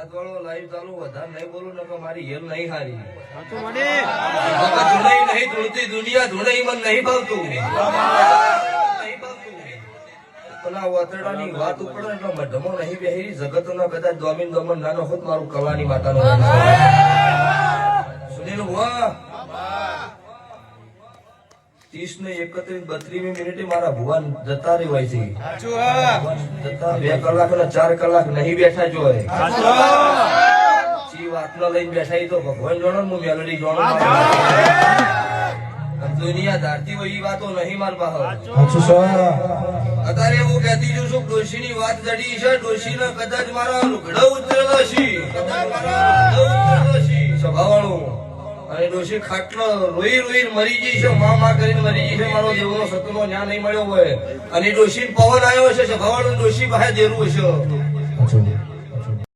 વાત વાળો લાઈવ ચાલુ વધારે નહીં બોલું ને કે મારી હેલ નહીં હારી નહીં ધૂળતી દુનિયા ધૂળે મન નહીં ભાવતું પેલા વાતરડાની વાત ઉપર એટલે મઢમો નહીં બેહી જગતના કદાચ દોમીન દમન નાનો હોત મારું કલાની માતાનો સુનિલ ભુવા 30 ને 31 32 મિનિટે મારા ભુવન જતા રહી હોય છે જતા 2 કલાક અને 4 કલાક નહીં બેઠા જોય ચી વાતનો લઈને બેઠા તો ભગવાન જોડો હું મેલડી જોડો દુનિયા ધારતી હોય એ વાતો નહીં માર પાસે અત્યારે હું કહેતી છું શું ડોશી ની વાત જડી છે ડોશી ને કદાચ મારા લુગડા ઉતરેલો છે સ્વભાવવાળું અને ડોશી ખાટલો રોઈ રોઈ મરી ગઈ છે મા કરીને મરી ગઈ છે મારો દેવનો સતુનો ન્યા નહીં મળ્યો હોય અને ડોશી પવન આવ્યો છે સ્વભાવવાળું ડોશી પાસે દેરું છે